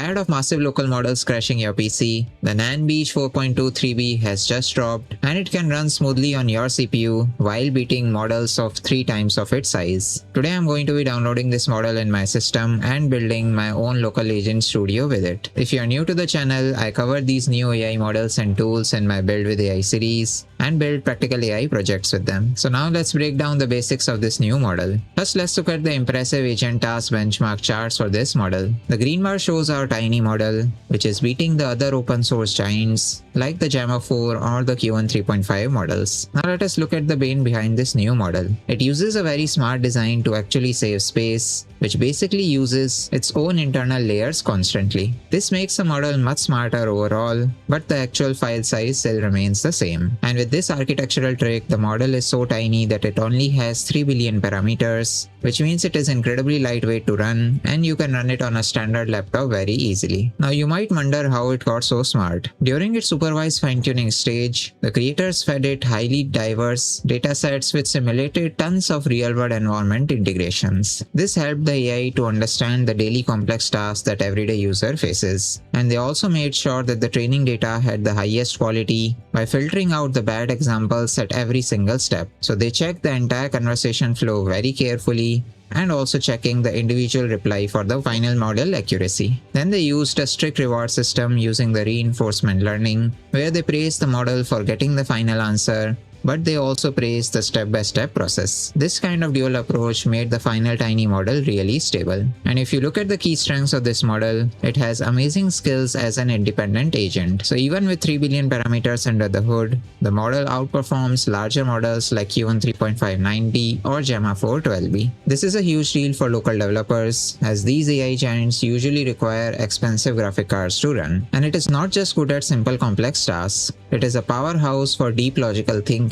Tired of massive local models crashing your PC? The Nanbeige 4.2 3B has just dropped and it can run smoothly on your CPU while beating models of 3 times of its size. Today I'm going to be downloading this model in my system and building my own local agent studio with it. If you are new to the channel, I cover these new AI models and tools in my Build with AI series and build practical AI projects with them. So now let's break down the basics of this new model. First, let's look at the impressive agent task benchmark charts for this model. The green bar shows our tiny model, which is beating the other open source giants like the Llama 4 or the Q1 3.5 models. Now let us look at the brain behind this new model. It uses a very smart design to actually save space, which basically uses its own internal layers constantly. This makes the model much smarter overall, but the actual file size still remains the same. And with this architectural trick, the model is so tiny that it only has 3 billion parameters, which means it is incredibly lightweight to run and you can run it on a standard laptop very easily. Now you might wonder how it got so smart. During its supervised fine-tuning stage, the creators fed it highly diverse datasets which simulated tons of real-world environment integrations. This helped the AI to understand the daily complex tasks that everyday user faces. And they also made sure that the training data had the highest quality by filtering out the bad examples at every single step. So they checked the entire conversation flow very carefully and also checking the individual reply for the final model accuracy. Then they used a strict reward system using the reinforcement learning, where they praised the model for getting the final answer, but they also praised the step-by-step process. This kind of dual approach made the final tiny model really stable. And if you look at the key strengths of this model, it has amazing skills as an independent agent. So even with 3 billion parameters under the hood, the model outperforms larger models like Q1 3.590 or Llama 4 12B. This is a huge deal for local developers, as these AI giants usually require expensive graphic cards to run. And it is not just good at simple complex tasks, it is a powerhouse for deep logical thinking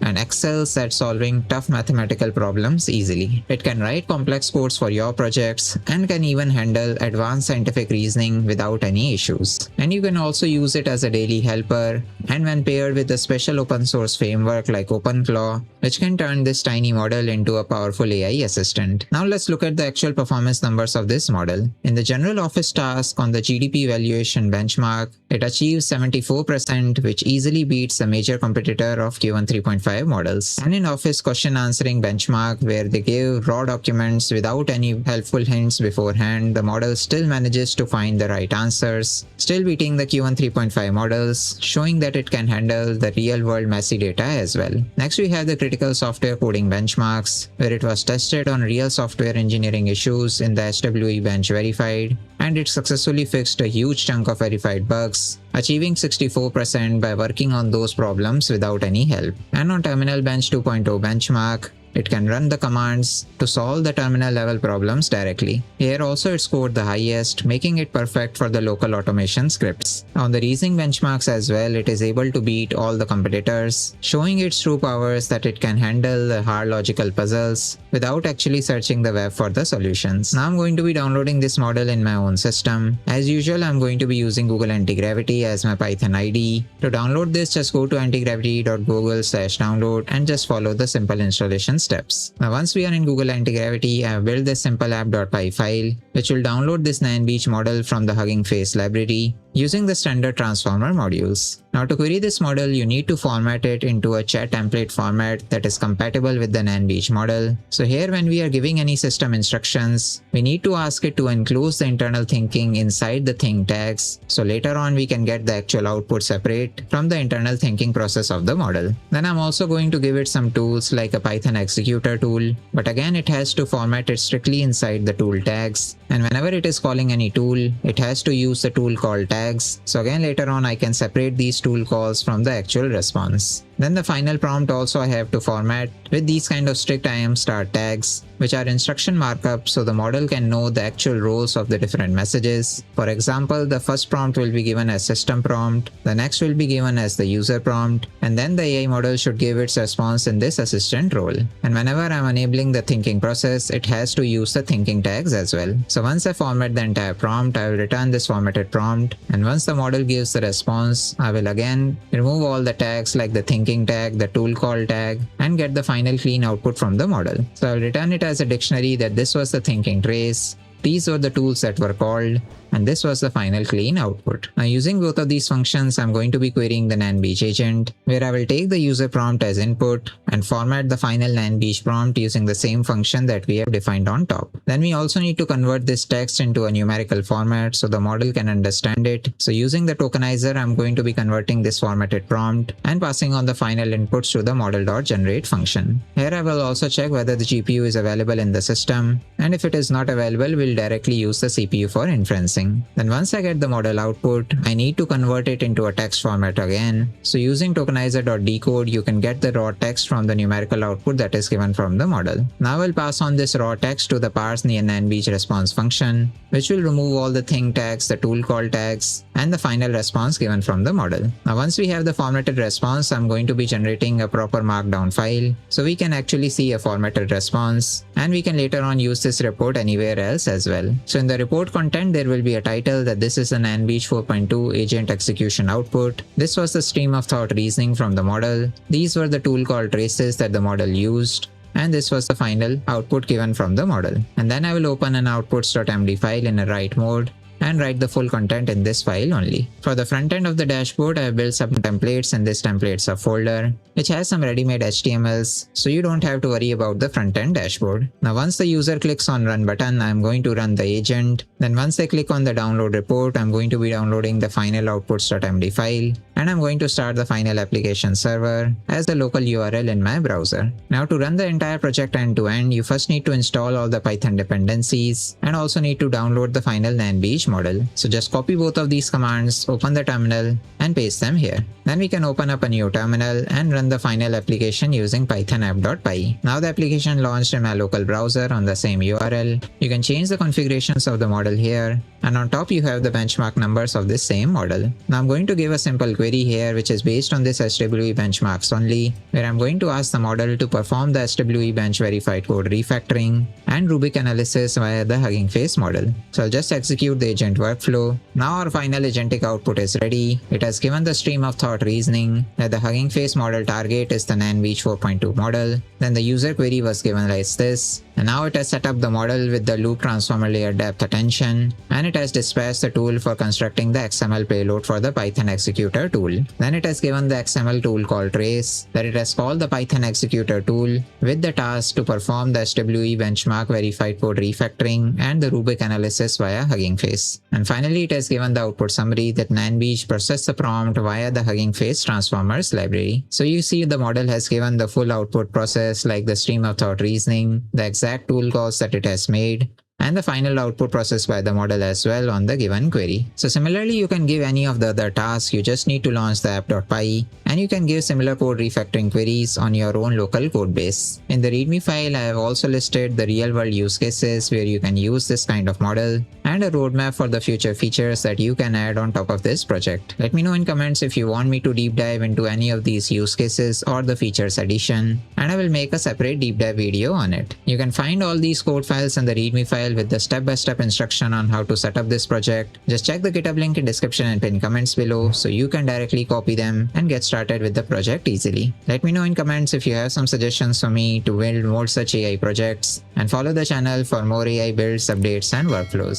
and excels at solving tough mathematical problems easily. It can write complex codes for your projects and can even handle advanced scientific reasoning without any issues. And you can also use it as a daily helper, and when paired with a special open source framework like OpenClaw, which can turn this tiny model into a powerful AI assistant. Now let's look at the actual performance numbers of this model. In the general office task on the GDP evaluation benchmark, it achieves 74%, which easily beats the major competitor of Q1 3.5 models. And in office question answering benchmark, where they give raw documents without any helpful hints beforehand, the model still manages to find the right answers, still beating the Q1 3.5 models, showing that it can handle the real-world messy data as well. Next we have the critical software coding benchmarks, where it was tested on real software engineering issues in the SWE bench verified, and it successfully fixed a huge chunk of verified bugs, achieving 64% by working on those problems without any help. And on Terminal Bench 2.0 benchmark, it can run the commands to solve the terminal level problems directly. Here also it scored the highest, making it perfect for the local automation scripts. On the reasoning benchmarks as well, it is able to beat all the competitors, showing its true powers that it can handle the hard logical puzzles without actually searching the web for the solutions. Now I'm going to be downloading this model in my own system. As usual, I'm going to be using Google Antigravity as my Python IDE. To download this, just go to antigravity.google/download and just follow the simple installation steps. Now once we are in Google Antigravity, I have built this simple app.py file, which will download this Nanbeige model from the Hugging Face library using the standard transformer modules. Now to query this model, you need to format it into a chat template format that is compatible with the Nanbeige model. So here when we are giving any system instructions, we need to ask it to enclose the internal thinking inside the think tags, so later on we can get the actual output separate from the internal thinking process of the model. Then I'm also going to give it some tools like a Python executor tool, but again it has to format it strictly inside the tool tags, and whenever it is calling any tool, it has to use the tool call tags. So again later on I can separate these tool calls from the actual response. Then the final prompt also I have to format with these kind of strict IAM start tags, which are instruction markup so the model can know the actual roles of the different messages. For example, the first prompt will be given as system prompt, the next will be given as the user prompt, and then the AI model should give its response in this assistant role. And whenever I'm enabling the thinking process, it has to use the thinking tags as well. So once I format the entire prompt, I will return this formatted prompt, and once the model gives the response, I will again remove all the tags like the thinking tag, the tool call tag, and get the final clean output from the model. So I'll return it as a dictionary that this was the thinking trace, these were the tools that were called, and this was the final clean output. Now using both of these functions, I'm going to be querying the Nanbeige agent, where I will take the user prompt as input and format the final Nanbeige prompt using the same function that we have defined on top. Then we also need to convert this text into a numerical format so the model can understand it. So using the tokenizer, I'm going to be converting this formatted prompt and passing on the final inputs to the model.generate function. Here I will also check whether the GPU is available in the system, and if it is not available, we'll directly use the CPU for inferencing. Then once I get the model output, I need to convert it into a text format again. So using tokenizer.decode, you can get the raw text from the numerical output that is given from the model. Now I'll pass on this raw text to the parse Nanbeige response function, which will remove all the thing tags, the tool call tags, and the final response given from the model. Now once we have the formatted response, I'm going to be generating a proper markdown file so we can actually see a formatted response, and we can later on use this report anywhere else as well. So in the report content, there will be a title that this is the Nanbeige 4.2 agent execution output. This was the stream of thought reasoning from the model. These were the tool call traces that the model used, and this was the final output given from the model. And then I will open an outputs.md file in a write mode and write the full content in this file only. For the front end of the dashboard, I have built some templates in this template subfolder, which has some ready-made HTMLs, so you don't have to worry about the front end dashboard. Now once the user clicks on run button, I'm going to run the agent. Then once they click on the download report, I'm going to be downloading the final outputs.md file, and I'm going to start the final application server as the local URL in my browser. Now to run the entire project end to end, you first need to install all the Python dependencies and also need to download the final Nanbeige model. So just copy both of these commands, open the terminal, and paste them here. Then we can open up a new terminal and run the final application using python app.py. Now the application launched in my local browser on the same URL. You can change the configurations of the model here, and on top you have the benchmark numbers of this same model. Now I'm going to give a simple query here which is based on this SWE benchmarks only, where I'm going to ask the model to perform the SWE bench verified code refactoring and Rubik analysis via the Hugging Face model. So I'll just execute the agent workflow. Now our final agentic output is ready. It has given the stream of thought reasoning that the Hugging Face model target is the Nanbeige 4.2 model. Then the user query was given like this, and now it has set up the model with the loop transformer layer depth attention, and it has dispatched the tool for constructing the XML payload for the Python executor tool. Then it has given the XML tool call trace that it has called the Python executor tool with the task to perform the SWE benchmark verified code refactoring and the Rubik analysis via Hugging Face. And finally, it has given the output summary that Nanbeige processed the prompt via the Hugging Face transformers library. So you see the model has given the full output process like the stream of thought reasoning, the exact tool calls that it has made, and the final output processed by the model as well on the given query. So similarly, you can give any of the other tasks. You just need to launch the app.py, and you can give similar code refactoring queries on your own local code base. In the README file, I have also listed the real-world use cases where you can use this kind of model, and a roadmap for the future features that you can add on top of this project. Let me know in comments if you want me to deep dive into any of these use cases or the features addition, and I will make a separate deep dive video on it. You can find all these code files in the README file with the step-by-step instruction on how to set up this project. Just check the GitHub link in description and pin comments below so you can directly copy them and get started with the project easily. Let me know in comments if you have some suggestions for me to build more such AI projects, and follow the channel for more AI builds, updates, and workflows.